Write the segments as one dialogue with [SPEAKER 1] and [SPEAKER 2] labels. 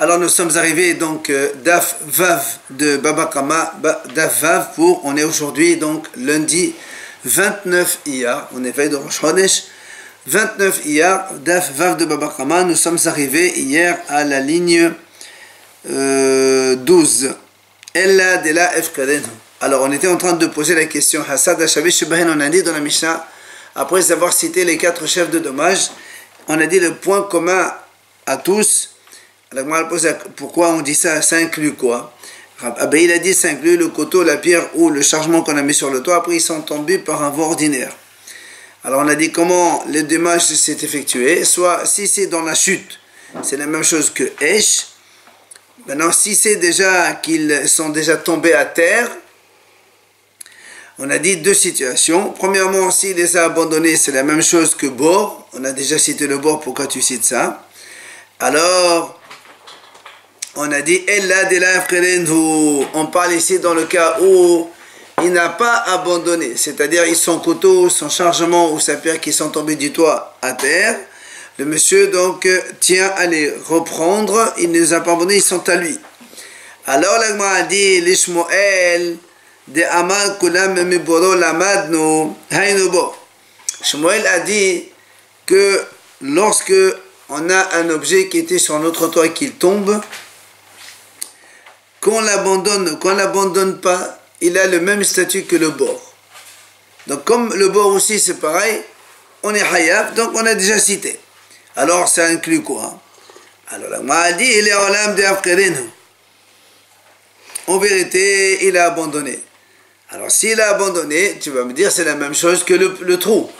[SPEAKER 1] Alors nous sommes arrivés donc Daf Vav de Baba Kama, Daf Vav pour, on est aujourd'hui donc lundi 29 Iyar, on est veille de Rosh Chodesh, 29 Iyar, Daf Vav de Baba Kama, nous sommes arrivés hier à la ligne 12. Ella de la Efkaden. Alors on était en train de poser la question, Hassad Hashavi Shebahen, on a dit dans la Mishnah, après avoir cité les 4 chefs de dommages, on a dit le point commun à tous. Alors moi elle pose pourquoi on dit ça, ça inclut quoi? Il a dit ça inclut le coteau, la pierre ou le chargement qu'on a mis sur le toit, après ils sont tombés par un vent ordinaire. Alors on a dit comment le dommage s'est effectué, soit si c'est dans la chute, c'est la même chose que Esh. Maintenant si c'est déjà qu'ils sont déjà tombés à terre, on a dit 2 situations. Premièrement, s'il les a abandonnés, c'est la même chose que bord. On a déjà cité le bord, pourquoi tu cites ça? Alors on a dit Ella de la Efkadenhu. On parle ici dans le cas où il n'a pas abandonné, c'est-à-dire son couteau, son chargement ou sa pierre qui sont tombés du toit à terre. Le monsieur donc tient à les reprendre, il ne les a pas abandonnés, ils sont à lui. Alors l'Agma a dit l'Ishmoel de Amal Kulam Miboro Lamadno Hainobo. Shmuel a dit que lorsque on a un objet qui était sur notre toit et qu'il tombe, qu'on l'abandonne pas, il a le même statut que le bord. Donc comme le bord aussi c'est pareil, on est hayab, donc on a déjà cité. Alors ça inclut quoi? Alors la a dit il est olam de Afkadenhu. En vérité, il a abandonné. Alors s'il a abandonné, tu vas me dire c'est la même chose que le trou.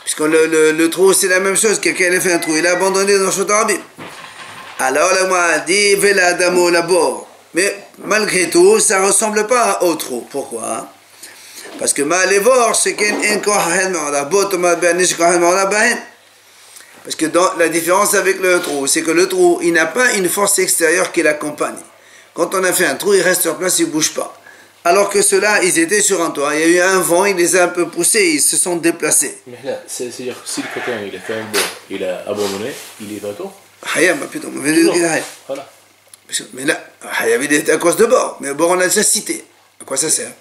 [SPEAKER 1] Puisque le trou c'est la même chose, quelqu'un a fait un trou, il a abandonné dans Shotarabim. Alors la a dit Vela Adamo la bord. Mais malgré tout, ça ne ressemble pas au trou. Pourquoi? Parce que c'est parce que dans la différence avec le trou, c'est que le trou, il n'a pas une force extérieure qui l'accompagne. Quand on a fait un trou, il reste sur place, il ne bouge pas. Alors que ceux-là, ils étaient sur un toit. Il y a eu un vent, il les a un peu poussés, ils se sont déplacés.
[SPEAKER 2] Mais là, c'est-à-dire que si le copain, il a fait un bord, il a abandonné, il est d'accord?
[SPEAKER 1] Voilà. Mais là, il était à cause de bord. Mais le bord, on l'a déjà cité. À quoi ça sert?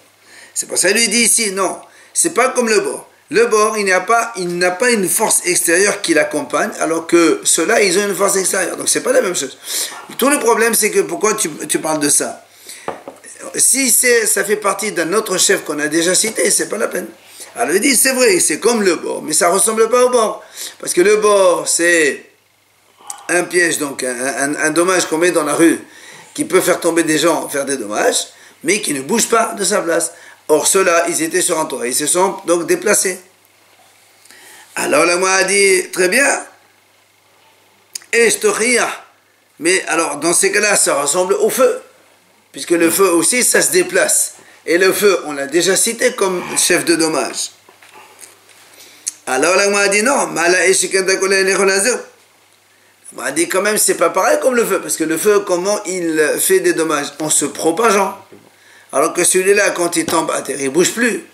[SPEAKER 1] C'est pour ça qu'il lui dit ici, non, c'est pas comme le bord. Le bord, il n'a pas une force extérieure qui l'accompagne, alors que ceux-là, ils ont une force extérieure. Donc, c'est pas la même chose. Tout le problème, c'est que pourquoi tu parles de ça? Si ça fait partie d'un autre chef qu'on a déjà cité, c'est pas la peine. Alors, il dit, c'est vrai, c'est comme le bord, mais ça ressemble pas au bord. Parce que le bord, c'est un piège, donc un dommage qu'on met dans la rue, qui peut faire tomber des gens, faire des dommages, mais qui ne bouge pas de sa place. Or, ceux-là, ils étaient sur un toit, ils se sont donc déplacés. Alors, la moi a dit, très bien, mais alors, dans ces cas-là, ça ressemble au feu, puisque le feu aussi, ça se déplace. Et le feu, on l'a déjà cité comme chef de dommage. Alors, la moi a dit, non, on a dit quand même c'est pas pareil comme le feu, parce que le feu, comment il fait des dommages? En se propageant. Alors que celui-là, quand il tombe à terre, il ne bouge plus.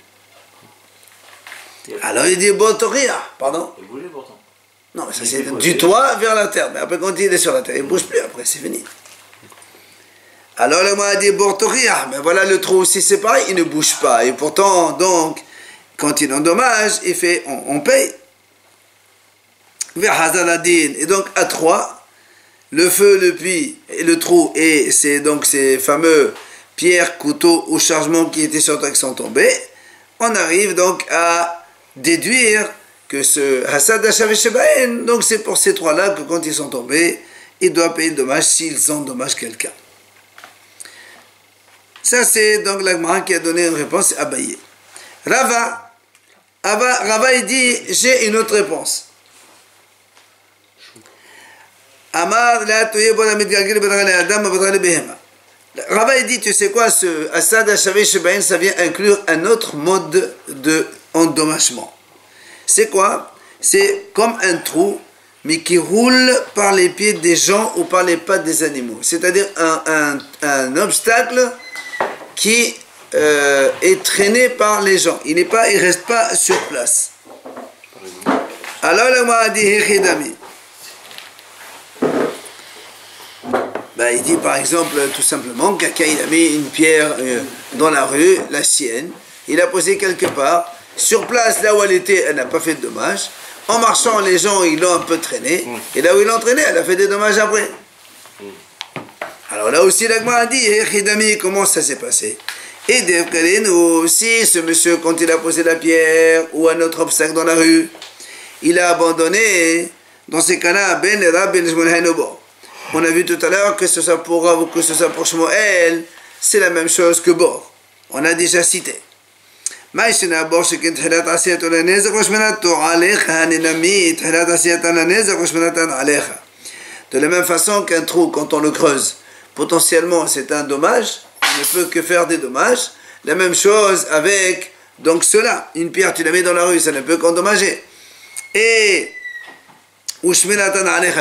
[SPEAKER 1] Alors il dit Bortoria, pardon?
[SPEAKER 2] Il bougeait pourtant.
[SPEAKER 1] Non, ça c'est du toit vers la terre, mais après quand il est sur la terre, il ne bouge plus, après c'est fini. Alors le mot a dit Bortoria, mais voilà le trou aussi c'est pareil, il ne bouge pas. Et pourtant, donc, quand il endommage, il fait, on paye. Et donc à 3, le feu, le puits et le trou, et c'est donc ces fameux pierres, couteaux ou chargements qui étaient sur toi qui sont tombés, on arrive donc à déduire que ce Hassad Hashav Shebahen, donc c'est pour ces 3-là que quand ils sont tombés, ils doivent payer le dommage s'ils endommagent quelqu'un. Ça c'est donc l'Agmara qui a donné une réponse à Abaye. Rava il dit, j'ai une autre réponse. Amar la tuye bona mitgalgil bedrale adam bedrale behema. Rava dit, tu sais quoi, ce Hassad Hashav Shebahen, ça vient inclure un autre mode de endommagement. C'est quoi? C'est comme un trou, mais qui roule par les pieds des gens ou par les pattes des animaux. C'est-à-dire un obstacle qui est traîné par les gens. Il ne reste pas sur place. Alors, le m'a dit, Hechidami. Ben, il dit par exemple, tout simplement, quelqu'un il a mis une pierre dans la rue, la sienne, il a posé quelque part, sur place, là où elle était, elle n'a pas fait de dommages. En marchant, les gens, ils l'ont un peu traîné, et là où ils l'ont traîné, elle a fait des dommages après. Alors là aussi, l'Agma a dit, comment ça s'est passé? Et aussi, ce monsieur, quand il a posé la pierre, ou un autre obstacle dans la rue, il a abandonné, dans ces cas-là, Ben Rab Ben Shmuel Hainobo. On a vu tout à l'heure que ce soit pour Rav ou que ce soit pour Shmuel, c'est la même chose que Bor. On a déjà cité. De la même façon qu'un trou, quand on le creuse, potentiellement c'est un dommage, on ne peut que faire des dommages. La même chose avec donc cela, une pierre tu la mets dans la rue, ça ne peut qu'endommager. Et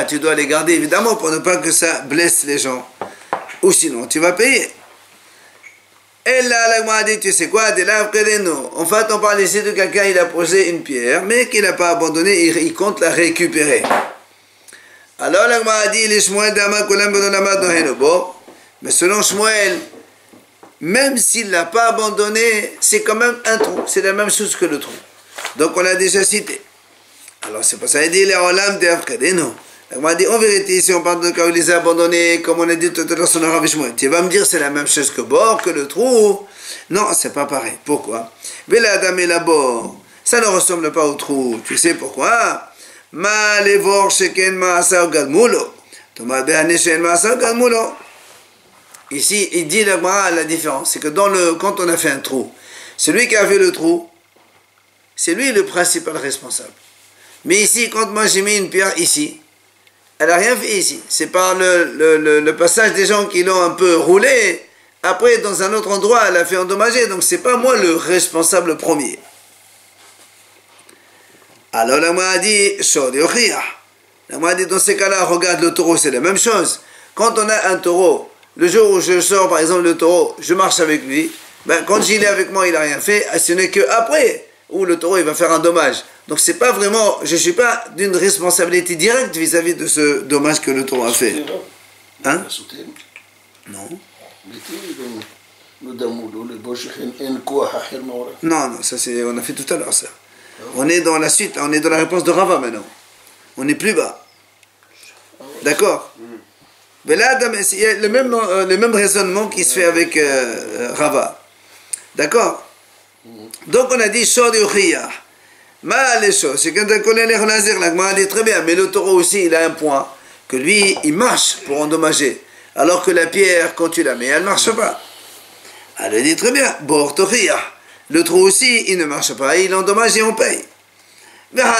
[SPEAKER 1] tu dois les garder évidemment pour ne pas que ça blesse les gens, ou sinon tu vas payer. Et là, l'Agma a dit, tu sais quoi, en fait, on parle ici de quelqu'un, il a posé une pierre, mais qu'il n'a pas abandonné, il compte la récupérer. Alors, l'Agma a dit, mais selon Shmuel, même s'il ne l'a pas abandonné, c'est quand même un trou, c'est la même chose que le trou. Donc, on l'a déjà cité. Alors, c'est pour ça qu'il dit, les olam de Afkadeno. On dit, en vérité, si on parle de cas où il les a abandonnés, comme on a dit tout à l'heure sur le Rav Shmuel, tu vas me dire c'est la même chose que Bor, que le trou. Non, c'est pas pareil. Pourquoi? Veladam et la Bor, ça ne ressemble pas au trou. Tu sais pourquoi? Ma levor sheken ma'asar galmulo. Thomas behane sheken ma'asar galmulo. Ici, il dit la différence. C'est que quand on a fait un trou, celui qui a fait le trou, c'est lui le principal responsable. Mais ici, quand moi j'ai mis une pierre ici, elle n'a rien fait ici. C'est par le passage des gens qui l'ont un peu roulé. Après, dans un autre endroit, elle a fait endommager. Donc, ce n'est pas moi le responsable premier. Alors, la m'a dit, la m'a dit, dans ces cas-là, regarde le taureau, c'est la même chose. Quand on a un taureau, le jour où je sors, par exemple, le taureau, je marche avec lui, ben, quand il est avec moi, il n'a rien fait. Ce n'est qu'après où le taureau il va faire un dommage. Donc c'est pas vraiment, je ne suis pas d'une responsabilité directe vis-à-vis de ce dommage que le taureau a fait. Hein? Non. Non, ça c'est, on a fait tout à l'heure ça. On est dans la suite, on est dans la réponse de Rava maintenant. On est plus bas. D'accord? Mais là, il y a le même raisonnement qui se fait avec Rava. D'accord? Donc on a dit Shor de Ukhiyah. Mal les choses, c'est quand on connaît les Renazir, l'Agma dit très bien, mais le taureau aussi, il a un point, que lui, il marche pour endommager, alors que la pierre, quand tu la mets, elle ne marche pas. Elle dit très bien, Bor Tokhiyah. Le trou aussi, il ne marche pas, il endommage et on paye. Là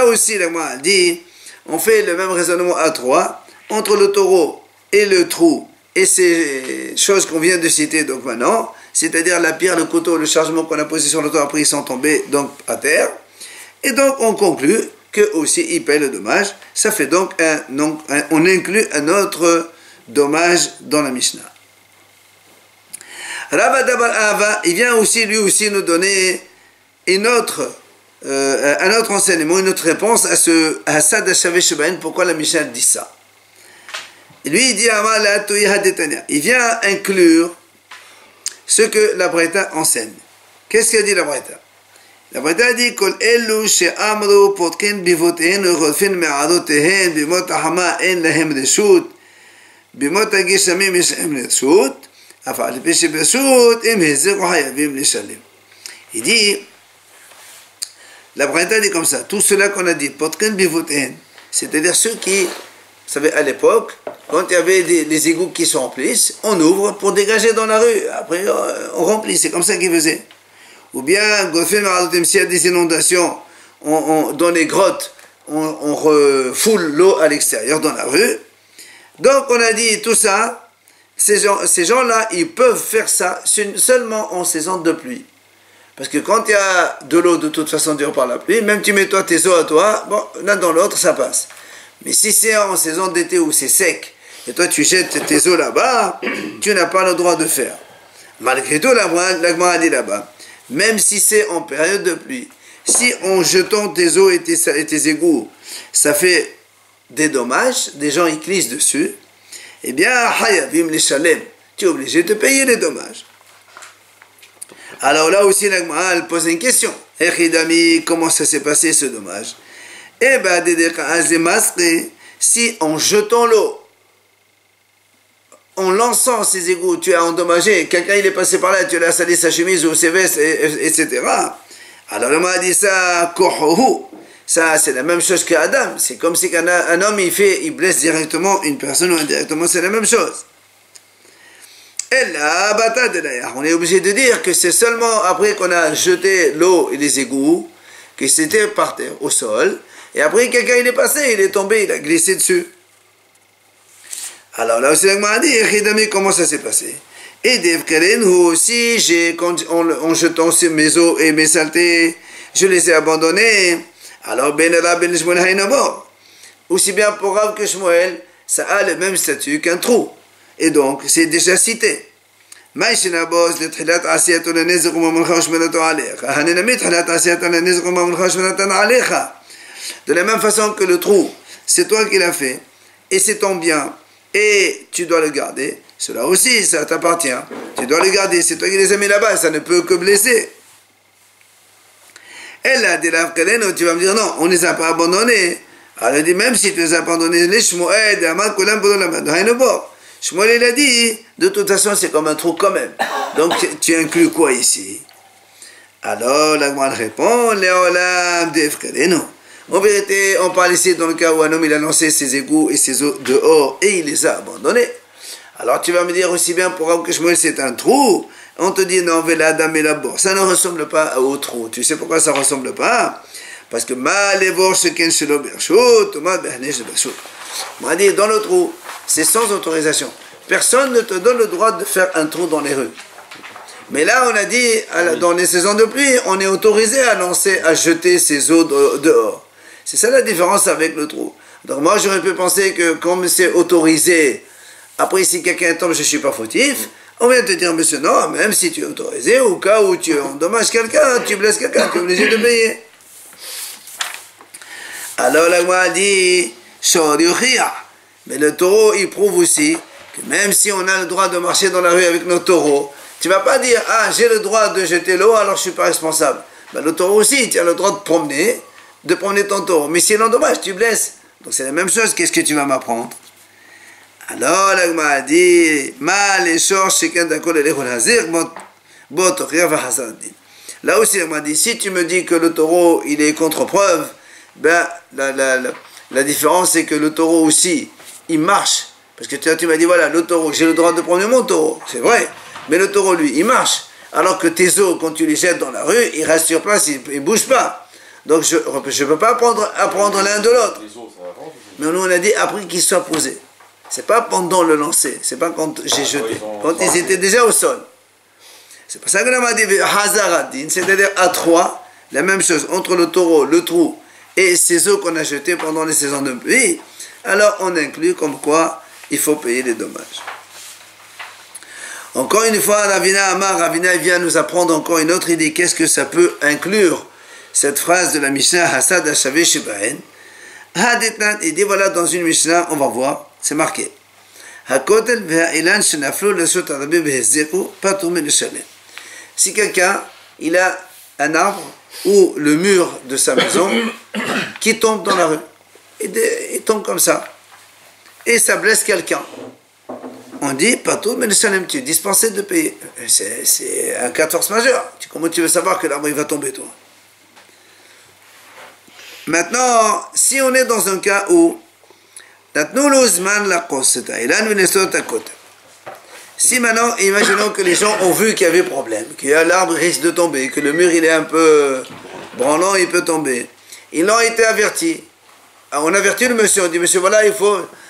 [SPEAKER 1] aussi, l'Agma dit, on fait le même raisonnement à trois, entre le taureau et le trou, et ces choses qu'on vient de citer donc maintenant, c'est-à-dire la pierre, le couteau, le chargement qu'on a posé sur le toit, après ils sont tombés donc à terre. Et donc on conclut qu'eux aussi ils payent le dommage. Ça fait donc on inclut un autre dommage dans la Mishnah. Rav Adabar Ava, il vient aussi lui aussi nous donner un autre enseignement, une autre réponse à ça d'Ashaveh Shebahin, pourquoi la Mishnah dit ça. Et lui il dit il vient inclure ce que la Braïta enseigne. Qu'est-ce qu'elle dit la Braïta? La Braïta dit Kol elu she'amru potken bivotehen urofin me'adotehen bimot ahama en lahem reshut bimot hagishamim yishem reshut afal pi shebeshut im hezeru hayavim lishalem. Il dit, la Braïta dit comme ça, tout cela qu'on a dit, potken bivotehen, c'est-à-dire ceux qui, vous savez, à l'époque, quand il y avait des égouts qui se remplissent, on ouvre pour dégager dans la rue. Après, on remplit. C'est comme ça qu'ils faisaient. Ou bien, s'il y a des inondations, dans les grottes, on refoule l'eau à l'extérieur, dans la rue. Donc, on a dit tout ça. Ces gens-là, ils peuvent faire ça seulement en saison de pluie. Parce que quand il y a de l'eau, de toute façon, dure par la pluie, même tu mets toi tes eaux à toi, bon, l'un dans l'autre, ça passe. Mais si c'est en saison d'été où c'est sec, et toi tu jettes tes eaux là-bas, tu n'as pas le droit de faire. Malgré tout, l'Agma a dit là-bas, même si c'est en période de pluie, si en jetant tes eaux et tes égouts, ça fait des dommages, des gens ils glissent dessus, eh bien, hayavim les shalem, tu es obligé de payer les dommages. Alors là aussi, la Gemara, elle pose une question. Echidami, comment ça s'est passé ce dommage? Eh bien, si en jetant l'eau, en lançant ses égouts, tu as endommagé, quelqu'un il est passé par là, tu lui as salé sa chemise ou ses vestes, etc. Alors le m'a dit ça, kohohu. Ça, c'est la même chose qu'Adam. C'est comme si un homme, il blesse directement une personne ou indirectement, c'est la même chose. Et là, on est obligé de dire que c'est seulement après qu'on a jeté l'eau et les égouts, que c'était par terre, au sol, et après quelqu'un il est passé, il est tombé, il a glissé dessus. Alors là aussi, on m'a dit, comment ça s'est passé? Et si en jetant mes eaux et mes saletés, je les ai abandonnés, alors aussi bien pour Rav que Shmuel, ça a le même statut qu'un trou. Et donc, c'est déjà cité. De la même façon que le trou, c'est toi qui l'as fait, et c'est ton bien, et tu dois le garder, cela aussi, ça t'appartient. Tu dois le garder, c'est toi qui les as mis là-bas, ça ne peut que blesser. Et là, tu vas me dire, non, on ne les a pas abandonnés. Alors il dit, même si tu les as abandonnés, les Shmuel, Shmuel, il a dit, de toute façon, c'est comme un trou quand même. Donc, tu inclus quoi ici? Alors, la Gemara répond, Léolam d'Efkarenu. En vérité, on parle ici dans le cas où un homme, il a lancé ses égouts et ses eaux dehors et il les a abandonnés. Alors, tu vas me dire aussi bien, pour que Shmuel, c'est un trou. On te dit, non, Veladam et la bord. Ça ne ressemble pas au trou. Tu sais pourquoi ça ne ressemble pas? Parce que Malevor Sheken Shelo Bershut, Ma Bernesh Bershut. On m'a dit, dans le trou, c'est sans autorisation. Personne ne te donne le droit de faire un trou dans les rues. Mais là, on a dit, dans les saisons de pluie, on est autorisé à jeter ses eaux dehors. C'est ça la différence avec le trou. Donc moi, j'aurais pu penser que comme c'est autorisé, après si quelqu'un tombe, je ne suis pas fautif, on vient te dire, monsieur, non, même si tu es autorisé, au cas où tu endommages quelqu'un, tu blesses quelqu'un, tu es obligé de payer. Alors la loi dit, mais le taureau, il prouve aussi que même si on a le droit de marcher dans la rue avec nos taureaux, tu ne vas pas dire, ah, j'ai le droit de jeter l'eau, alors je ne suis pas responsable. Ben, le taureau aussi, tu as le droit de promener ton taureau. Mais s'il endommage, tu blesses. Donc c'est la même chose, qu'est-ce que tu vas m'apprendre? Alors, la Gemara a dit, là aussi, elle m'a dit, si tu me dis que le taureau, il est contre-preuve, ben, la différence, c'est que le taureau aussi, il marche. Parce que tu m'as dit, voilà, le taureau, j'ai le droit de prendre mon taureau. C'est vrai. Mais le taureau, lui, il marche. Alors que tes os, quand tu les jettes dans la rue, ils restent sur place, ils ne bougent pas. Donc, je ne peux pas apprendre l'un de l'autre. Mais nous, on a dit, après qu'ils soient posés. C'est pas pendant le lancer. C'est pas quand j'ai jeté. Quand ils étaient déjà au sol. C'est pour ça que l'on m'a dit, Hazaradin, c'est-à-dire à trois, la même chose, entre le taureau, le trou, et ces eaux qu'on a jetées pendant les saisons de pluie, alors on inclut comme quoi il faut payer les dommages. Encore une fois, Ravina vient nous apprendre encore une autre idée. Qu'est-ce que ça peut inclure, cette phrase de la Mishnah, Hasad Hashaveh Shebahen? Il dit, voilà, dans une Mishnah, on va voir, c'est marqué. Si quelqu'un, il a un arbre ou le mur de sa maison qui tombe dans la rue, il tombe comme ça, et ça blesse quelqu'un, on dit, Patou, mais le Shalem, tu es dispensé de payer. C'est un cas de force majeure. Comment tu veux savoir que l'arbre il va tomber, toi? Maintenant, si on est dans un cas où si maintenant, imaginons que les gens ont vu qu'il y avait problème, que l'arbre risque de tomber, que le mur il est un peu branlant, il peut tomber, ils l'ont été avertis. Alors, on avertit le monsieur, on dit, monsieur, voilà,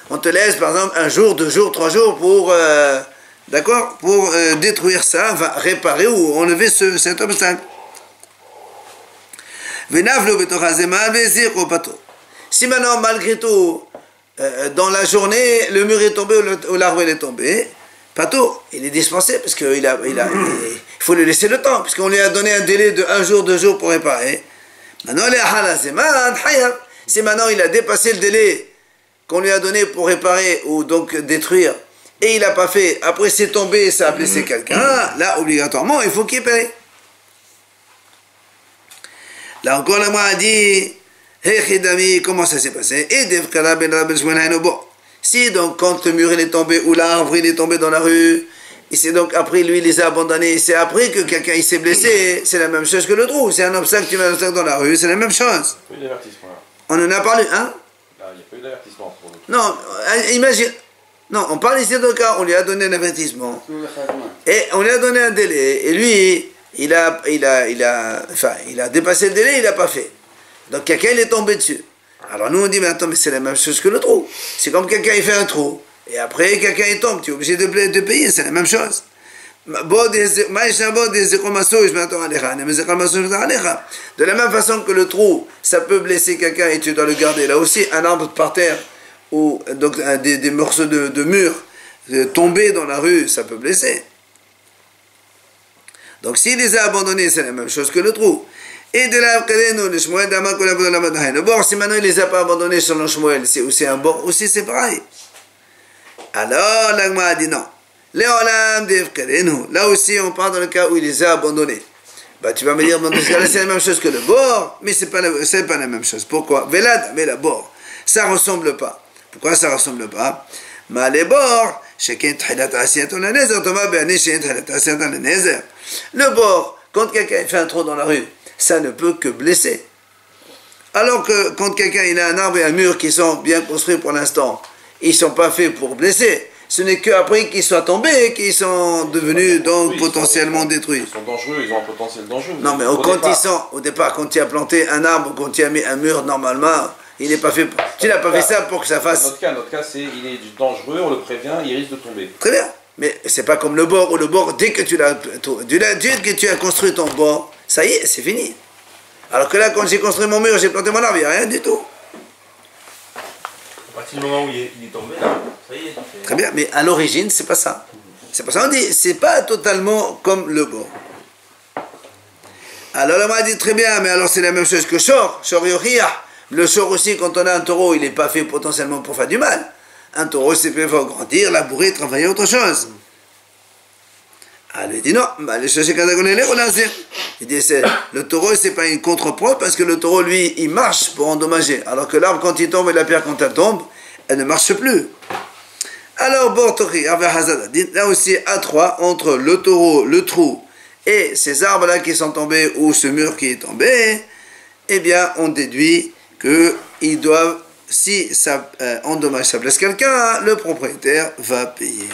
[SPEAKER 1] on te laisse par exemple 1 jour, 2 jours, 3 jours pour, d'accord, pour détruire ça, enfin, réparer ou enlever cet obstacle. Si maintenant, malgré tout, dans la journée, le mur est tombé ou l'arbre est tombé, Pato, il est dispensé parce qu'il faut lui laisser le temps, puisqu'on lui a donné un délai de 1 jour, 2 jours pour réparer. Maintenant, si maintenant il a dépassé le délai qu'on lui a donné pour réparer ou donc détruire, et il n'a pas fait, après c'est tombé, ça a blessé quelqu'un, là, obligatoirement, il faut qu'il paye. Là encore, la a dit, hey Khidami, comment ça s'est passé? Et bon, si donc quand le mur il est tombé, ou l'arbre il est tombé dans la rue, et c'est donc après lui il les a abandonnés, c'est après que quelqu'un il s'est blessé, c'est la même chose que le trou, c'est un obstacle, tu mets un obstacle dans la rue, c'est la même chose.
[SPEAKER 2] Il y a eu d'avertissement.
[SPEAKER 1] On en a parlé, hein?
[SPEAKER 2] Là, il n'y a pas eu d'avertissement pour nous.
[SPEAKER 1] Non, imagine, non, on parle ici d'un cas, on lui a donné un avertissement, et on lui a donné un délai, et lui, il a dépassé le délai, il n'a pas fait. Donc quelqu'un il est tombé dessus. Alors nous on dit, mais attends, mais c'est la même chose que le trou. C'est comme quelqu'un il fait un trou, et après quelqu'un il tombe, tu es obligé de payer, c'est la même chose. De la même façon que le trou, ça peut blesser quelqu'un et tu dois le garder. Là aussi, un arbre par terre, ou donc des morceaux de mur tombés dans la rue, ça peut blesser. Donc s'il les a abandonnés, c'est la même chose que le trou. Et de là, le bord, si maintenant il ne les a pas abandonnés selon Shmuel, c'est aussi un bord, aussi c'est pareil. Alors, l'Agma a dit non. Là aussi, on parle dans le cas où il les a abandonnés. Bah, tu vas me dire, c'est la même chose que le bord, mais c'est pas la même chose. Pourquoi? Mais la bord, ça ressemble pas. Pourquoi ça ressemble pas? Mais les bords, le bord, quand quelqu'un fait un trou dans la rue, ça ne peut que blesser. Alors que quand quelqu'un il a un arbre et un mur qui sont bien construits pour l'instant, ils ne sont pas faits pour blesser. Ce n'est qu'après qu'ils soient tombés qu'ils sont devenus donc oui, potentiellement détruits.
[SPEAKER 2] Ils sont dangereux, ils ont un potentiel dangereux.
[SPEAKER 1] Non, mais au départ, quand tu as planté un arbre, quand tu as mis un mur, normalement, il n'est pas fait. Tu n'as pas fait ça pour que ça fasse.
[SPEAKER 2] Notre cas, c'est il est dangereux, on le prévient, il risque de tomber.
[SPEAKER 1] Très bien. Mais c'est pas comme le bord, où le bord, dès que tu as construit ton bord, ça y est, c'est fini. Alors que là, quand j'ai construit mon mur, j'ai planté mon arbre, il n'y a rien du tout.
[SPEAKER 2] À partir du moment où il est tombé, là, ça y est.
[SPEAKER 1] Très bien, mais à l'origine, c'est pas ça. C'est pour ça qu'on dit, c'est pas totalement comme le bord. Alors là, on m'a dit très bien, mais alors c'est la même chose que Shor Yochia. Le Shor aussi, quand on a un taureau, il n'est pas fait potentiellement pour faire du mal. Un taureau, c'est fait pour grandir, labourer, travailler autre chose. Alors il dit non, il dit le taureau, c'est pas une contre-poids parce que le taureau, lui, il marche pour endommager. Alors que l'arbre, quand il tombe et la pierre, quand elle tombe, elle ne marche plus. Alors, là aussi, à 3, entre le taureau, le trou et ces arbres-là qui sont tombés ou ce mur qui est tombé, eh bien, on déduit qu'ils doivent, si ça endommage, ça blesse quelqu'un, le propriétaire va payer.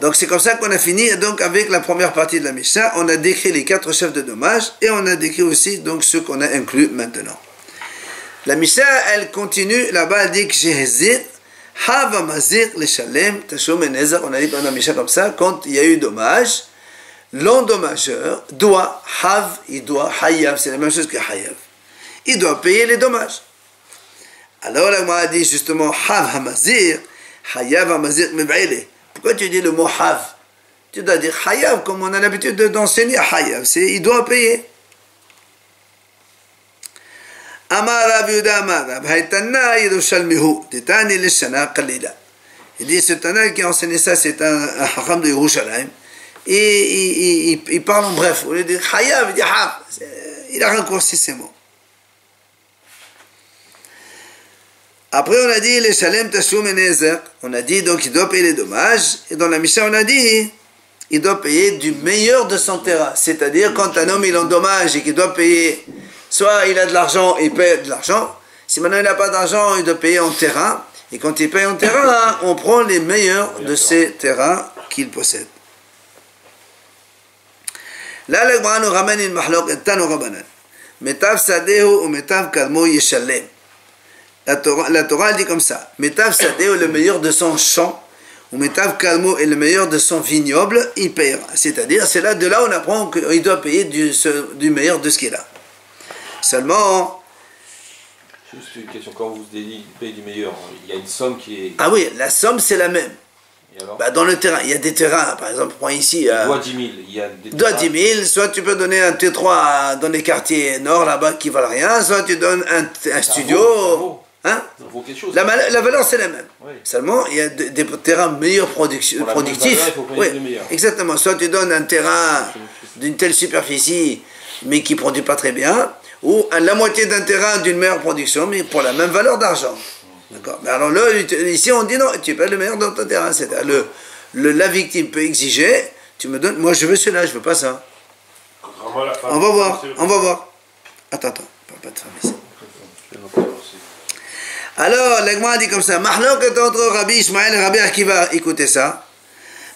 [SPEAKER 1] Donc c'est comme ça qu'on a fini donc avec la première partie de la Mishnah. On a décrit les 4 chefs de dommages et on a décrit aussi donc ceux qu'on a inclus maintenant. La Mishnah, elle continue là-bas, elle dit que Jehezir, Hava Mazir, le Shalem, Tashum et Nezer. On a dit dans la Mishnah comme ça, quand il y a eu dommage, l'endommageur doit, il doit, Hayav, c'est la même chose que Hayav. Il doit payer les dommages. Alors là, moi, a dit justement, Hav Hamazir, Hayav Hamazir Meb'ele. Pourquoi tu dis le mot Hav? Tu dois dire Hayav, comme on a l'habitude d'enseigner Hayav, c'est il doit payer. Amar Rav Yehuda Amar Rav Haytana Yerushalmihu Titani Lishana Qalila. Il dit ce Tana qui a enseigné ça, c'est un Hacham de Yerushalayim. Et il parle en bref. Au lieu de dire Hayav, il dit Hav. Il a raccourci ces mots. Après, on a dit les Shalem Tashum et Nezer. On a dit donc il doit payer les dommages. Et dans la Mishnah, on a dit il doit payer du meilleur de son terrain. C'est-à-dire, quand un homme il endommage et qu'il doit payer, soit il a de l'argent, il paye de l'argent. Si maintenant il n'a pas d'argent, il doit payer en terrain. Et quand il paye en terrain, on prend les meilleurs de ces terrains qu'il possède. Là, le Gemara nous ramène une mahlok et tanu rabanan. Metav sadehu ou metav kalmo yeshalem. La Torah dit comme ça. Metav sadeh, le meilleur de son champ, ou Metav kalmo est le meilleur de son vignoble, il payera. C'est-à-dire, c'est là, de là on apprend qu'il doit payer du meilleur de ce qu'il a. Seulement...
[SPEAKER 2] Juste une question, quand vous dites payer du meilleur, il y a une somme qui est...
[SPEAKER 1] Ah oui, la somme c'est la même.
[SPEAKER 2] Et alors
[SPEAKER 1] Bah, dans le terrain, il y a des terrains, par exemple, prends ici.
[SPEAKER 2] Doigt 10 000. Il y a des
[SPEAKER 1] Doigt 10 000, soit tu peux donner un T3 dans les quartiers nord là-bas qui valent rien, soit tu donnes un studio. Hein?
[SPEAKER 2] Ça vaut quelque chose.
[SPEAKER 1] La valeur c'est la même.
[SPEAKER 2] Oui.
[SPEAKER 1] Seulement, il y a des terrains meilleurs productifs.
[SPEAKER 2] Pour la même valeur, il faut payer le meilleur.
[SPEAKER 1] Exactement. Soit tu donnes un terrain d'une telle superficie, mais qui ne produit pas très bien, ou la moitié d'un terrain d'une meilleure production, mais pour la même valeur d'argent. D'accord. Mais alors là, ici on dit non, tu payes le meilleur dans ton terrain. C'est-à-dire la victime peut exiger, tu me donnes, moi je veux cela, je veux pas ça. On va voir, on va voir. Attends, pas de femme ici. Alors, l'Agma dit comme ça, Mahlok est entre Rabbi Ishmael et Rabbi Akiva. Écoutez ça.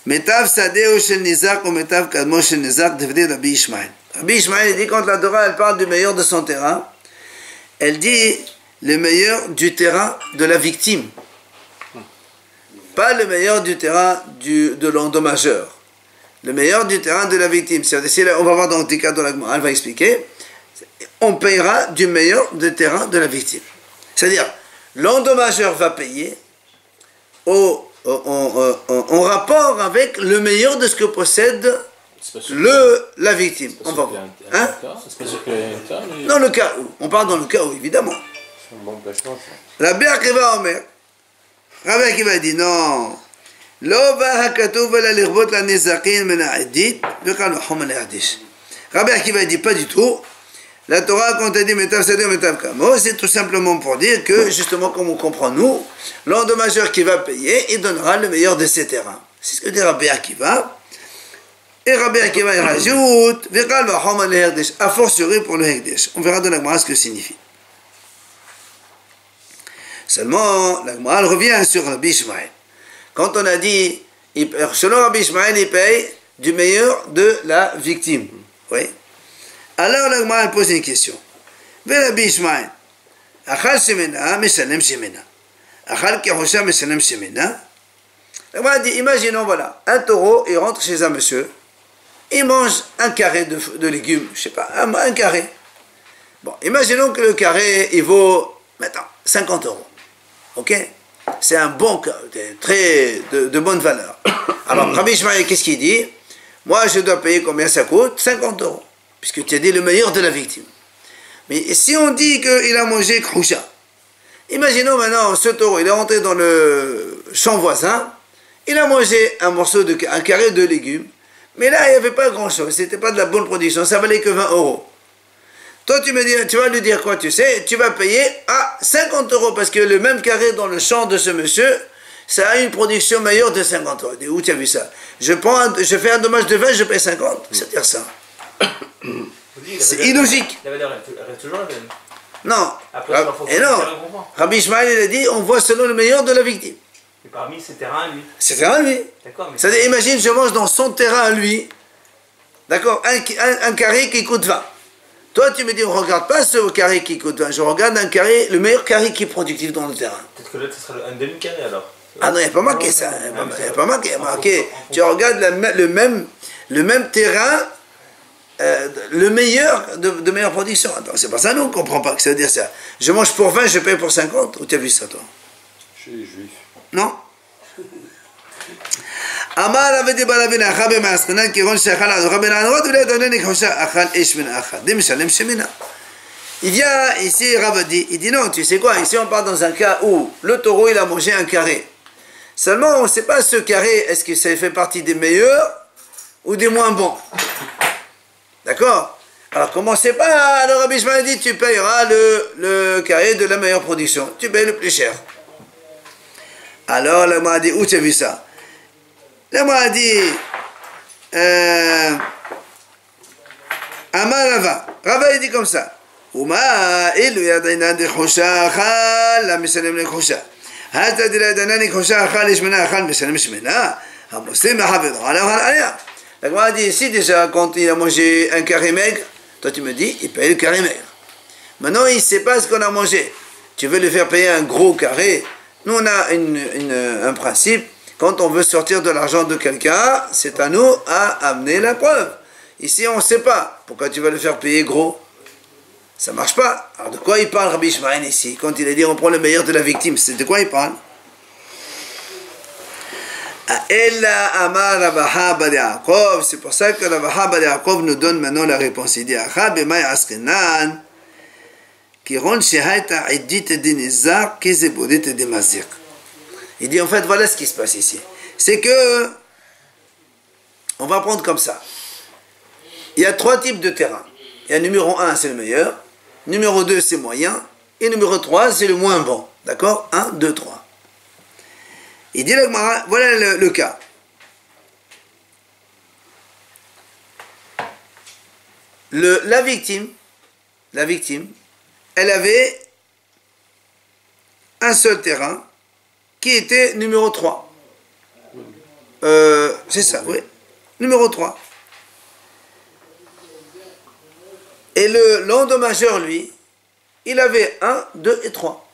[SPEAKER 1] Metav Sadeo Shel Nizak ou Metav Kadmo Shel Nizak devenait Rabbi Ishmael. Rabbi Ishmael dit quand la Torah elle parle du meilleur de son terrain, elle dit le meilleur du terrain de la victime. Pas le meilleur du terrain de l'endommageur. Le meilleur du terrain de la victime. C'est-à-dire, on va voir dans le cas de l'Agma, elle va expliquer. On payera du meilleur du terrain de la victime. C'est-à-dire, l'endommageur va payer en rapport avec le meilleur de ce que possède la victime. On va voir. Hein? Dans le cas où. On parle dans le cas où, évidemment. Rabbi Akiva Omer. Rabbi Akiva dit non. Rabbi Akiva dit pas du tout. La Torah, quand elle dit Metav Sadeh, Metav Kamo, c'est tout simplement pour dire que, justement, comme on comprend nous, l'endommageur qui va payer, il donnera le meilleur de ses terrains. C'est ce que dit Rabbi Akiva. Et Rabbi Akiva, il rajoute, a fortiori pour le Hekdesh. On verra dans la Gemara ce que signifie. Seulement, la Gemara revient sur Rabbi Ishmael. Quand on a dit, selon Rabbi Ishmael, il paye du meilleur de la victime. Oui. Alors la Gemara pose une question. Rabbi Ishmael, Achal Shemena, Meshalem Shemena. Achal Kehosha, Meshalem Shemena. La Gemara dit, imaginons, voilà, un taureau, il rentre chez un monsieur, il mange un carré de légumes, je sais pas, un carré. Bon, imaginons que le carré, il vaut, maintenant, 50 €. Ok? C'est un bon carré, de bonne valeur. Alors, Rabbi Ishmael, qu'est-ce qu'il dit? Moi, je dois payer combien ça coûte? 50 €. Puisque tu as dit le meilleur de la victime. Mais si on dit qu'il a mangé Khoucha, imaginons maintenant ce taureau, il est rentré dans le champ voisin, il a mangé un carré de légumes, mais là il n'y avait pas grand chose, c'était pas de la bonne production, ça valait que 20 €. Toi tu vas lui dire quoi, tu sais, tu vas payer à 50 € parce que le même carré dans le champ de ce monsieur, ça a une production meilleure de 50 €. Où tu as vu ça? Je fais un dommage de 20, je paye 50, c'est-à-dire ça. C'est illogique.
[SPEAKER 3] La valeur reste toujours la même.
[SPEAKER 1] Non.
[SPEAKER 3] Après,
[SPEAKER 1] Et non. Rabbi Ishmael, il a dit, on voit selon le meilleur de la victime.
[SPEAKER 3] Et parmi ses terrains, lui.
[SPEAKER 1] C'est terrain à lui.
[SPEAKER 3] D'accord. Mais
[SPEAKER 1] C'est-à-dire, imagine, je mange dans son terrain à lui, d'accord, un carré qui coûte 20. Toi, tu me dis, on ne regarde pas ce carré qui coûte 20, je regarde le meilleur carré qui est productif dans le terrain.
[SPEAKER 3] peut-être que là, ce sera un demi-carré alors.
[SPEAKER 1] Ah non, il n'y a pas marqué ça. Il n'y a pas marqué. Tu regardes le même terrain, le meilleur de meilleure production. C'est pas ça, nous, on ne comprend pas que ça veut dire ça. Je mange pour 20, je paye pour 50. Où tu as vu ça, toi?
[SPEAKER 2] Chez les Juifs. Non.
[SPEAKER 1] Amar avait dit Balavina, Rabbe Masrina, qui ronge Shachala, Rabbe Nanrod, il a donné Nikhosha, Achal, Eshmin, Achal, Demishalem, Shemina. Il vient ici, Rabbe dit, il dit non, tu sais quoi, ici on part dans un cas où le taureau il a mangé un carré. Seulement, on ne sait pas ce carré, est-ce que ça fait partie des meilleurs ou des moins bons. D'accord? Alors, comme on ne sait pas, le Rabbi Ishmael dit, tu payeras le carré de la meilleure production. Tu payes le plus cher. Alors, le m'a dit, où tu as vu ça? Le m'a dit, Amar Rava. Rava, il dit comme ça. Ouma, il lui a donné des khosha, achal, la misalem le khosha. Hata dit la donné des khosha, achal, ishmena, achal, misalem ishmena. Hamouslim, havedon. Alors, allez. La Gemara dit, ici déjà, quand il a mangé un carré maigre, toi tu me dis, il paye le carré maigre. Maintenant, il ne sait pas ce qu'on a mangé. Tu veux lui faire payer un gros carré. Nous, on a un principe, quand on veut sortir de l'argent de quelqu'un, c'est à nous à amener la preuve. Ici, on ne sait pas. Pourquoi tu vas le faire payer gros? Ça ne marche pas. Alors, de quoi il parle, Rabbi Ishmael, ici? Quand il a dit, on prend le meilleur de la victime, c'est de quoi il parle? Ella Amar Rabaha Bar Yaakov. C'est pour ça que Rabaha Bar Yaakov nous donne maintenant la réponse. Il dit Acha b'may askenan ki ron shehaita iddit dinizar ki zebodit demazir. Il dit en fait voilà ce qui se passe ici. C'est que on va prendre comme ça. Il y a 3 types de terrain. Il y a numéro 1 c'est le meilleur, numéro 2 c'est moyen et numéro 3 c'est le moins bon. D'accord? 1, 2, 3. Il dit la Gemara, voilà le cas. La victime, elle avait un seul terrain qui était numéro 3. C'est ça, oui. Numéro 3. Et l'endommageur, lui, il avait 1, 2 et 3.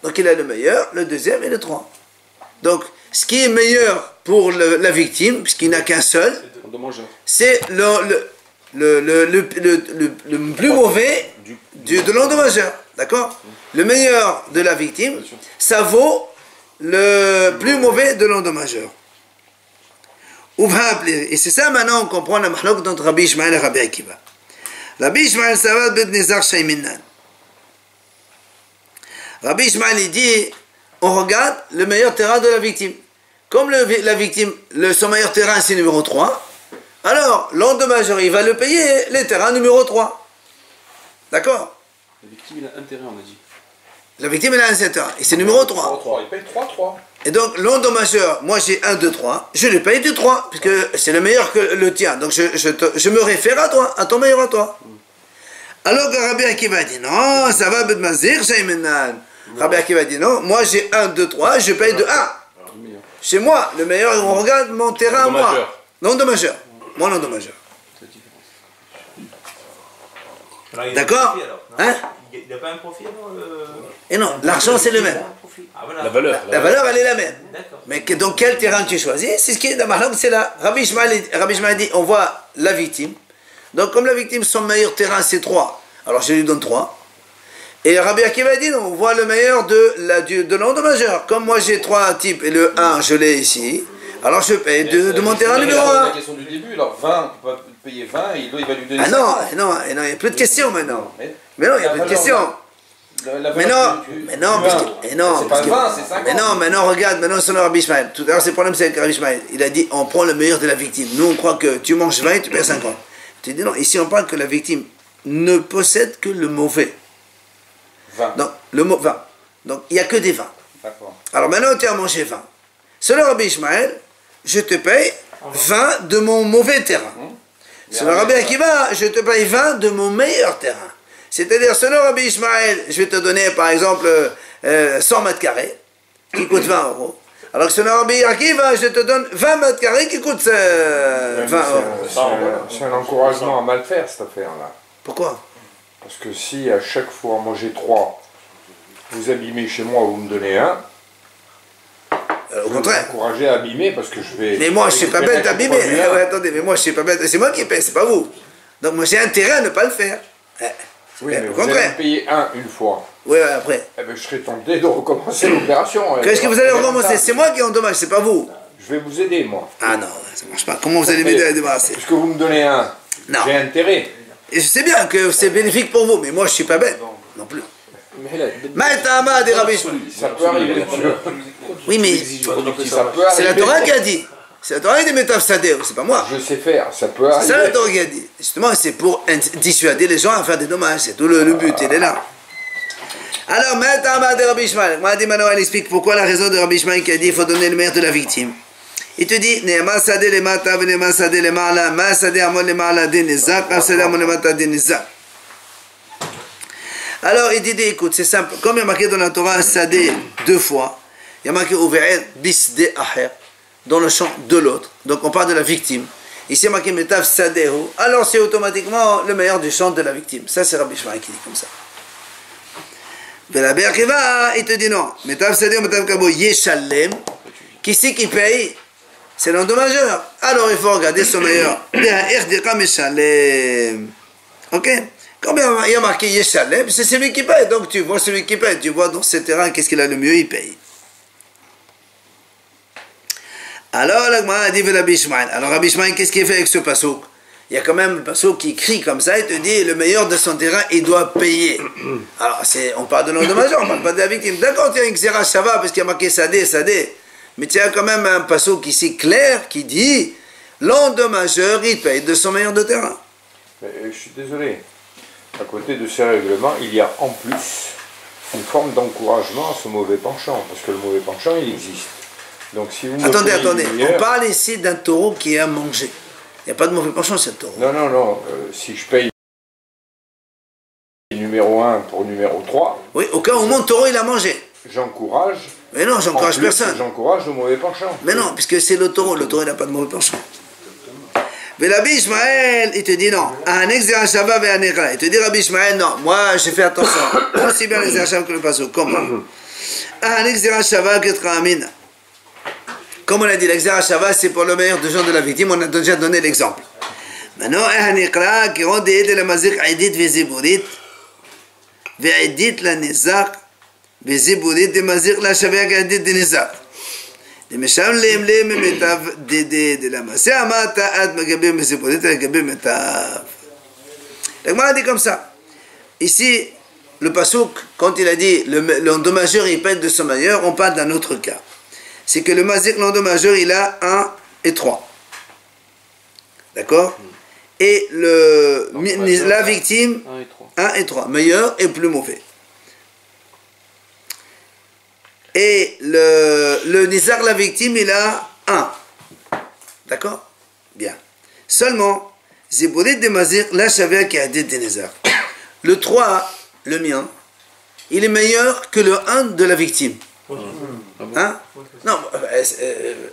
[SPEAKER 1] Donc il a le meilleur, le deuxième et le 3. Donc, ce qui est meilleur pour la victime, puisqu'il n'a qu'un seul, c'est le plus mauvais de l'endommageur. D'accord? Le meilleur de la victime, ça vaut le plus mauvais de l'endommageur. Et c'est ça maintenant on comprend la mahlok d'entre Rabbi Ishmael et Rabbi Akiva. Rabbi Ishmael Savad Bet Nizar Shayminan. Rabbi Ishmael il dit on regarde le meilleur terrain de la victime. Comme la victime, son meilleur terrain c'est numéro 3, alors l'endommageur il va le payer les terrains numéro 3. D'accord?
[SPEAKER 2] La victime il a un terrain on a dit.
[SPEAKER 1] La victime elle a un terrain et c'est numéro 3.
[SPEAKER 2] Il paye 3.
[SPEAKER 1] Et donc l'endommageur, moi j'ai 1, 2, 3, je le paye du 3, puisque c'est le meilleur que le tien. Donc je me réfère à toi, à ton meilleur à toi. Alors que Rabbi Akiva dit non, ça va Bedmazir, Shaymenan. Rabbi Akiva dit non, moi j'ai 1, 2, 3, je paye de 1. Chez moi, le meilleur, on regarde mon terrain à moi. L'endommageur. Mon endommageur. D'accord? Hein?
[SPEAKER 3] Il n'a pas un profit alors
[SPEAKER 1] Et non, l'argent c'est le même.
[SPEAKER 2] La valeur.
[SPEAKER 1] La valeur elle est la même. Mais donc quel terrain tu choisis? C'est ce qui est dans ma langue, c'est là. Rabbi Ishmael dit on voit la victime. Donc comme la victime, son meilleur terrain c'est 3, alors je lui donne 3. Et Rabbi Akiva dit, on voit le meilleur de l'endommageur. Comme moi j'ai 3 types et le 1 je l'ai ici, alors je paye de mon terrain numéro 1.
[SPEAKER 4] La question du début, alors 20, tu peux payer 20 et il va lui donner 50.
[SPEAKER 1] Ah non, il n'y a plus de questions maintenant. Mais non, il n'y a plus de questions. Mais non,
[SPEAKER 4] c'est pas 20, c'est 50.
[SPEAKER 1] Mais non, maintenant regarde, maintenant selon Rabbi Ishmael. Tout à l'heure c'est le problème c'est avec Rabbi Ishmael. Il a dit, on prend le meilleur de la victime. Nous on croit que tu manges 20 et tu payes 50. Tu dis non, ici on parle que la victime ne possède que le mauvais.
[SPEAKER 4] 20.
[SPEAKER 1] Donc, le mot 20. Donc, il n'y a que des 20.
[SPEAKER 4] D'accord.
[SPEAKER 1] Alors maintenant, tu as mangé 20. Selon Rabbi Ishmael, je te paye 20 de mon mauvais terrain. Selon Rabbi Akiva, je te paye 20 de mon meilleur terrain. C'est-à-dire, selon Rabbi Ishmael, je vais te donner, par exemple, 100 mètres carrés, qui coûtent 20 euros. Alors que selon Rabbi Akiva, je te donne 20 mètres carrés qui coûtent 20 euros.
[SPEAKER 5] C'est un encouragement à mal faire, cette affaire-là.
[SPEAKER 1] Pourquoi?
[SPEAKER 5] Parce que si à chaque fois, moi j'ai 3, vous abîmez chez moi, vous me donnez 1,
[SPEAKER 1] au contraire.
[SPEAKER 5] Vous encouragez à abîmer parce que je vais...
[SPEAKER 1] Mais moi, je ne suis pas bête d'abîmer. Attendez, mais moi, je ne suis pas bête. C'est moi qui paye, c'est pas vous. Donc, moi, j'ai intérêt à ne pas le faire.
[SPEAKER 5] Oui, mais
[SPEAKER 1] au
[SPEAKER 5] vous allez
[SPEAKER 1] contraire.
[SPEAKER 5] me payer 1 une fois.
[SPEAKER 1] Oui, après.
[SPEAKER 5] Eh ben, je serais tenté de recommencer l'opération.
[SPEAKER 1] Qu'est-ce que vous allez recommencer? C'est moi qui endommage, c'est pas vous.
[SPEAKER 5] Je vais vous aider, moi.
[SPEAKER 1] Ah non, ça ne marche pas. Comment vous allez m'aider à débarrasser?
[SPEAKER 5] Puisque vous me donnez 1,
[SPEAKER 1] Non.
[SPEAKER 5] j'ai intérêt.
[SPEAKER 1] Et je sais bien que c'est bénéfique pour vous, mais moi, je ne suis pas bête. Non plus. Maïtama des Rabbi Ishmael.
[SPEAKER 5] Ça peut arriver, monsieur.
[SPEAKER 1] Oui, mais
[SPEAKER 5] Ça peut
[SPEAKER 1] c'est la
[SPEAKER 5] arriver.
[SPEAKER 1] Torah qui a dit. C'est la Torah qui a dit Métaf Sadeh, c'est pas moi.
[SPEAKER 5] Je sais faire, ça peut
[SPEAKER 1] C'est ça la
[SPEAKER 5] arriver.
[SPEAKER 1] Torah qui a dit. Justement, c'est pour dissuader les gens à faire des dommages. C'est tout le but, il est là. Alors, Maïtama des Rabbi Ishmael. Moi, dit maintenant, elle explique pourquoi la raison de Rabbi Ishmael qui a dit il faut donner le meilleur de la victime. Il te dit, Ne'ema Sadeh le Mata, Ne'ema Sadeh le Ma'ala, Ma Sadeh Amon le Ma'ala din Nizak, Ma Sadeh Amon le Mata din Nizak. Alors il dit, écoute, c'est simple, comme il y a marqué dans la Torah Sadeh 2 fois, il y a marqué Uve'ed Bisde Aher, dans le champ de l'autre, donc on parle de la victime. Ici il y a marqué Metav Sadehu, alors c'est automatiquement le meilleur du champ de la victime. Ça c'est Rabbi Ishmael qui dit comme ça. Mais la Berkiva, il te dit non, Metav Sadehu, Metav Kabo Yeshalem, qui c'est qui paye? C'est l'endommageur. Alors il faut regarder son meilleur. Ok? Comme il y a marqué Yeshalem, c'est celui qui paye. Donc tu vois celui qui paye. Tu vois dans ce terrain qu'est-ce qu'il a le mieux, il paye. Alors, la Gemara a dit Rabbi Ishmael. Alors, Rabbi Ishmael, qu'est-ce qu'il fait avec ce pasouk? Il y a quand même le pasouk qui crie comme ça, il te dit le meilleur de son terrain, il doit payer. Alors, on parle de l'endommageur, on parle pas de la victime. D'accord, tu as une xéra, ça va, parce qu'il y a marqué sadé, sadé. Mais tu as quand même un pasouk ici clair qui dit l'endommageur, il paye de son meilleur de terrain.
[SPEAKER 5] Mais, je suis désolé. À côté de ces règlements, il y a en plus une forme d'encouragement à ce mauvais penchant, parce que le mauvais penchant, il existe. Donc si vous
[SPEAKER 1] Attendez, on parle ici d'un taureau qui est à manger. Il n'y a pas de mauvais penchant, ce taureau.
[SPEAKER 5] Non, si je paye numéro 1 pour numéro 3...
[SPEAKER 1] Oui, au cas où mon taureau, il a mangé.
[SPEAKER 5] J'encourage...
[SPEAKER 1] Mais non, j'encourage personne.
[SPEAKER 5] J'encourage le mauvais penchant.
[SPEAKER 1] Mais non, puisque c'est le taureau il n'a pas de mauvais penchant. Mais Rabbi Ishmael, il te dit non. Un ex-Shava et un Egra. Il te dit Rabbi Ishmael, non. Moi, j'ai fait attention. Aussi bien l'ex-Shava que le paso. Comment? Un ex-Shava que Tramina. Comme on a dit, l'ex-Shava, c'est pour le meilleur des gens de la victime. On a déjà donné l'exemple. Maintenant, un Egra qui rend des aides de la mazik Aïdit Véziburit. Vé'aïdit la Nizak. Véziburit de mazik la Shava Aïdit de Nizak. La Gemara dit comme ça. Ici, le pasouk, quand il a dit l'endommageur il paye de son meilleur, on parle d'un autre cas. C'est que le mazik, l'endommageur, il a 1 et 3. D'accord? Et la victime, 1 et 3. Meilleur et plus mauvais. Et le nizar, la victime, il a 1. D'accord? Bien. Seulement, Zibourit de Mazir, la Shavia qui a dit des nizar. Le 3, le mien, il est meilleur que le 1 de la victime. Hein? Non,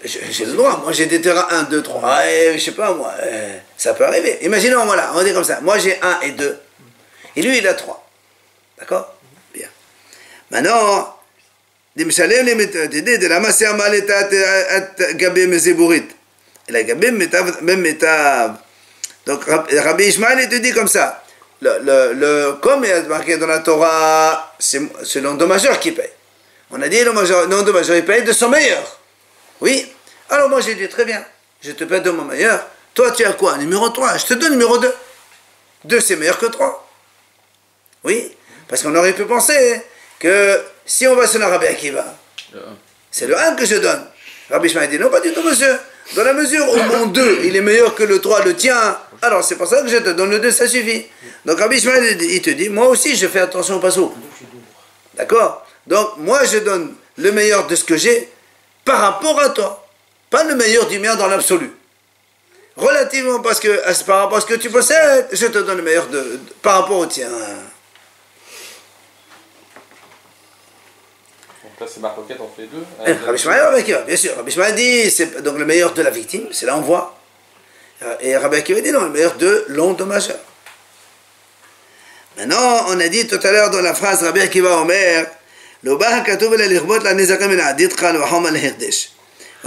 [SPEAKER 1] j'ai le droit. Moi, j'ai des terrains 1, 2, 3. Je sais pas, moi, ça peut arriver. Imaginons, voilà, on dit comme ça. Moi, j'ai 1 et 2. Et lui, il a 3. D'accord? Bien. Maintenant, de la masse à maleta à Gabé Mezébourit. Et la Gabé même méta. Donc Rabbi Ishmael il te dit comme ça. Comme il est marqué dans la Torah, c'est l'endommageur qui paye. On a dit l'endommageur il paye de son meilleur. Oui. Alors moi j'ai dit très bien, je te paye de mon meilleur. Toi tu as quoi? Numéro 3, je te donne numéro 2. 2 c'est meilleur que 3. Oui. Parce qu'on aurait pu penser que si on va sur la Rabbi Akiva, c'est le 1 que je donne. Rabbi Ishmael dit non, pas du tout, monsieur. Dans la mesure où mon 2, il est meilleur que le 3, le tien, alors c'est pour ça que je te donne le 2, ça suffit. Donc Rabbi Ishmael, il te dit, moi aussi je fais attention au passo. D'accord? Donc moi je donne le meilleur de ce que j'ai par rapport à toi. Pas le meilleur du mien dans l'absolu. Relativement, par rapport à ce que tu possèdes, je te donne le meilleur par rapport au tien.
[SPEAKER 4] Là, c'est Marcoquette, on fait 2.
[SPEAKER 1] Rabbi Ishmael, bien sûr. Rabbi Ishmael dit, c'est donc le meilleur de la victime, c'est là on voit. Et Rabbi Akiva dit non, le meilleur de l'endommageur. Maintenant, on a dit tout à l'heure dans la phrase Rabbi Akiva Omer, on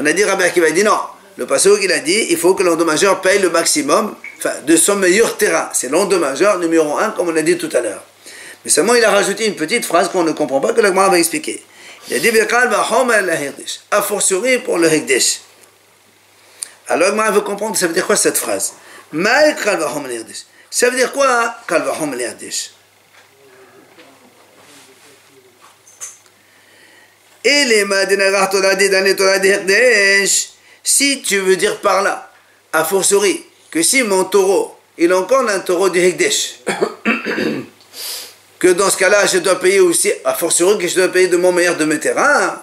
[SPEAKER 1] a dit Rabbi Akiva dit non. Le pasteur qu'il a dit, il faut que l'endommageur paye le maximum de son meilleur terrain. C'est l'endommageur numéro 1, comme on a dit tout à l'heure. Mais seulement il a rajouté une petite phrase qu'on ne comprend pas, que le Gemara va expliquer. Il a dit a fortiori pour le Hekdesh. Alors moi, je veux comprendre, ça veut dire quoi cette phrase? Ça veut dire quoi? Et les si tu veux dire par là, a fortiori, que si mon taureau, il est encore un taureau du Hekdesh, que dans ce cas-là, je dois payer aussi, a fortiori que je dois payer de mon meilleur de mes terrains,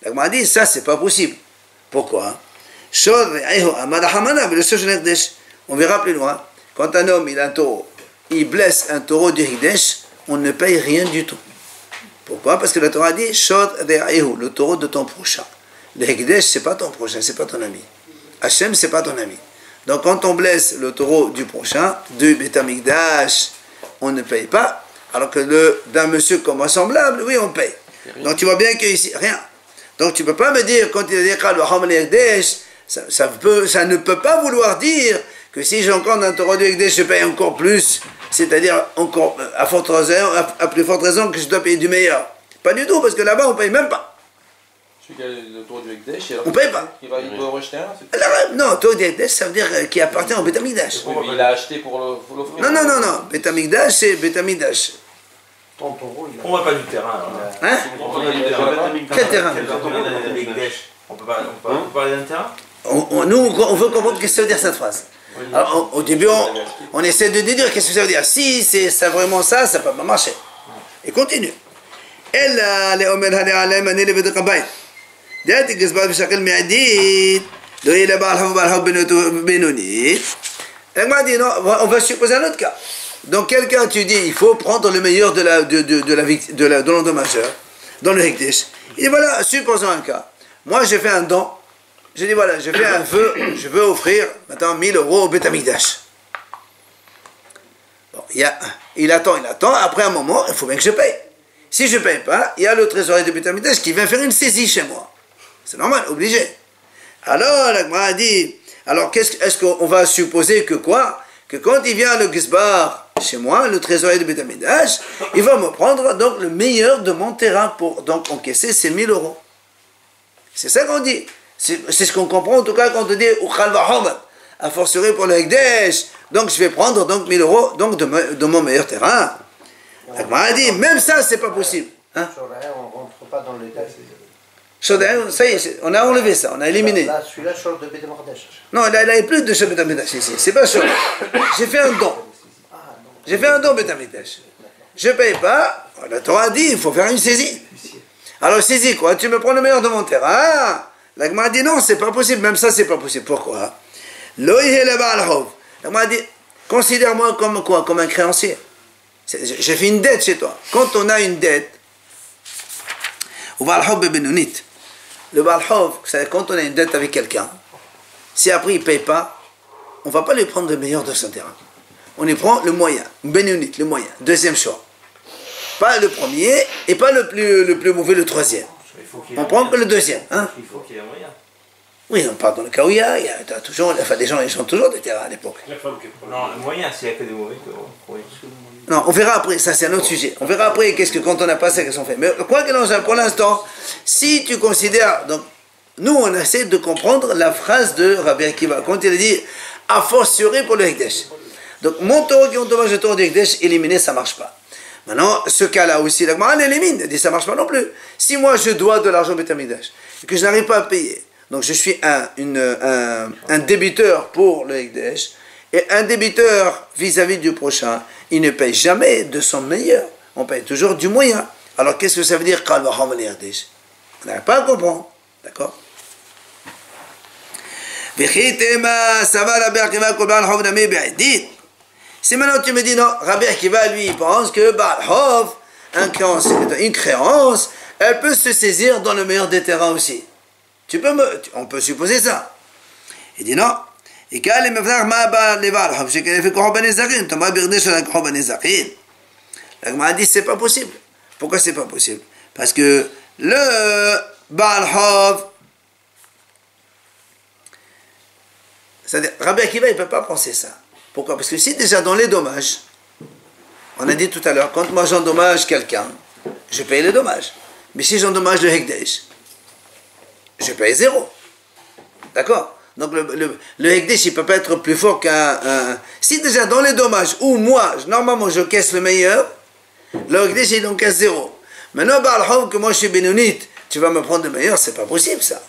[SPEAKER 1] la Gemara dit, ça, c'est pas possible. Pourquoi? On verra plus loin. Quand un homme, il a un taureau, il blesse un taureau du Hekdesh, on ne paye rien du tout. Pourquoi? Parce que la Torah dit, le taureau de ton prochain. Le Hekdesh, c'est pas ton prochain, c'est pas ton ami. Hachem, c'est pas ton ami. Donc quand on blesse le taureau du prochain, du Beth Amikdash, on ne paye pas. Alors que d'un monsieur comme semblable, oui, on paye. Donc tu vois bien qu'ici, rien. Donc tu ne peux pas me dire, quand il a dit ça ne peut pas vouloir dire que si j'ai encore un taureau du Hekdesh, je paye encore plus, c'est-à-dire encore à plus forte raison que je dois payer du meilleur. Pas du tout, parce que là-bas, on ne paye même pas.
[SPEAKER 4] Celui qui a le tour du Hekdesh,
[SPEAKER 1] On paye pas.
[SPEAKER 4] il doit rejeter un, c'est tout.
[SPEAKER 1] Alors, non, Tour du Hekdesh, ça veut dire qu'il appartient au Beth Amikdash.
[SPEAKER 4] Oui, mais il a acheté pour l'offrir.
[SPEAKER 1] Non, non, non, non. Beth Amikdash, c'est Beth Amikdash.
[SPEAKER 3] 30 euros. On va pas du terrain. Alors.
[SPEAKER 1] Hein?
[SPEAKER 3] On va pas du terrain.
[SPEAKER 1] Quel terrain?
[SPEAKER 3] On peut parler d'un terrain?
[SPEAKER 1] Nous, on veut comprendre qu'est-ce que ça veut dire cette phrase. Alors, au début, on essaie de déduire qu'est-ce que ça veut dire. Si c'est ça, vraiment ça, ça peut pas marcher. Et continue. Elle, les Omer Hane Alem, Ane le Bede Kabaï. D'être Gizbal Bishakil Mi'adid, le Yela Balham Balham Benoni. Elle m'a dit, non, on va supposer un autre cas. Donc, quelqu'un, tu dis, il faut prendre le meilleur de l'endommageur, dans le Hekdesh. Il dit, voilà, supposons un cas. Moi, j'ai fait un don. Je dis, voilà, je fais un vœu, je veux offrir maintenant 1000 euros au Beth Amikdash. Bon, il attend, après un moment, il faut bien que je paye. Si je ne paye pas, il y a le trésorier de Beth Amikdash qui vient faire une saisie chez moi. C'est normal, obligé. Alors, la Gemara a dit, alors est-ce qu'on va supposer que quoi? Que quand il vient le Gizbar chez moi, le trésorier de Beth Amikdash, il va me prendre donc le meilleur de mon terrain pour donc encaisser ces 1000 euros. C'est ça qu'on dit. C'est ce qu'on comprend en tout cas quand on dit Uchal Vahom, a fortiori pour le Hekdesh. Donc je vais prendre donc 1000 euros donc de mon meilleur terrain. La Gemara a dit, même ça, c'est pas possible. Hein?
[SPEAKER 6] On ne rentre pas dans le détail.
[SPEAKER 1] Shodaï, ça y est, on a enlevé ça, on a éliminé.
[SPEAKER 6] Là, celui-là, Shor de Beth Amikdash.
[SPEAKER 1] Non, il n'y a plus de Beth Amikdash ici. C'est pas Shor. J'ai fait un don. J'ai fait un don Beth Amikdash. Je ne paye pas. La Torah dit, il faut faire une saisie. Alors, saisie quoi? Tu me prends le meilleur de mon terrain. La Gemara dit non, c'est pas possible. Même ça, c'est pas possible. Pourquoi? Loïhe le Baal Hov. La Gemara dit, considère-moi comme quoi? Comme un créancier. J'ai fait une dette chez toi. Quand on a une dette, au Baal Hov Benonit, le Baal Hov, c'est quand on a une dette avec quelqu'un, si après il ne paye pas, on ne va pas lui prendre le meilleur de son terrain. On lui prend le moyen, Benonit, le moyen, deuxième choix. Pas le premier et pas le plus mauvais, le troisième. On prend que le deuxième. Hein?
[SPEAKER 3] Il faut qu'il y ait un moyen.
[SPEAKER 1] Oui, on parle dans le cas où il y a toujours, enfin, des gens, ils ont toujours des terrains à l'époque.
[SPEAKER 3] Non, le moyen, s'il n'y a que des mauvais, oui.
[SPEAKER 1] Non, on verra après, ça c'est un autre sujet. On verra après quand on a passé, qu'est-ce qu'on fait. Mais quoi qu'il en soit, pour l'instant, si tu considères, donc, nous on essaie de comprendre la phrase de Rabbi Akiva, quand il a dit, a fortiori pour le Hekdesh. Donc, mon taureau qui endommage le taureau du Hekdesh, éliminé, ça ne marche pas. Maintenant, ce cas-là aussi, la Gemara l'élimine, elle dit, ça ne marche pas non plus. Si moi je dois de l'argent au Beth Amikdash, et que je n'arrive pas à payer, donc je suis un débiteur pour le Hekdesh, et un débiteur vis-à-vis du prochain, il ne paye jamais de son meilleur. On paye toujours du moyen. Alors qu'est-ce que ça veut dire? On n'arrive pas à comprendre. D'accord? Si maintenant tu me dis non, Rabbi Akiva lui il pense que Baal Hov, une créance, elle peut se saisir dans le meilleur des terrains aussi. On peut supposer ça. Il dit non. Et quand les meflar ma ba les Baal Hov, c'est qu'elle fait Korban Nezarim, Thomas Birne sur la Korban Nezarim. La Gemara dit c'est pas possible. Pourquoi c'est pas possible? Parce que le Baal Hov, c'est-à-dire Rabbi Akiva il ne peut pas penser ça. Pourquoi? Parce que si déjà dans les dommages, on a dit tout à l'heure, quand moi j'endommage quelqu'un, je paye les dommages. Mais si j'endommage le Hekdesh, je paye 0. D'accord? Donc le Hekdesh, il ne peut pas être plus fort qu'un... Si déjà dans les dommages, où moi, normalement je caisse le meilleur, le Hekdesh, il en casse 0. Maintenant, Baal Hov, que moi je suis bénonite, tu vas me prendre le meilleur, c'est pas possible ça.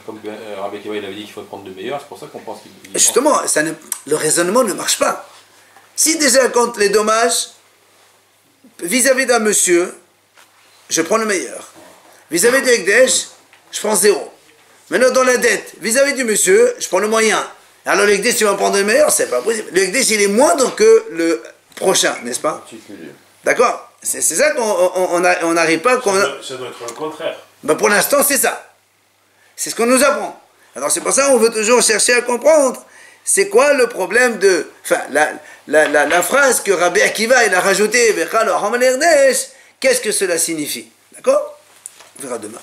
[SPEAKER 2] Comme Rabbi Akiva il avait dit qu'il faut prendre de meilleur, c'est pour ça qu'on pense qu'il...
[SPEAKER 1] Justement, le raisonnement ne marche pas. Si déjà quand les dommages, vis-à-vis d'un monsieur, je prends le meilleur. Vis-à-vis du Hekdesh, je prends 0. Maintenant dans la dette, vis-à-vis du monsieur, je prends le moyen. Alors le Hekdesh, tu vas prendre le meilleur, c'est pas possible. Le Hekdesh, il est moindre que le prochain, n'est-ce pas? D'accord? C'est ça qu'on n'arrive pas...
[SPEAKER 7] Ça doit être le contraire.
[SPEAKER 1] Ben pour l'instant, c'est ça. C'est ce qu'on nous apprend. Alors c'est pour ça qu'on veut toujours chercher à comprendre. C'est quoi le problème de... Enfin, la phrase que Rabbi Akiva il a rajoutée, qu'est-ce que cela signifie? D'accord? On verra demain.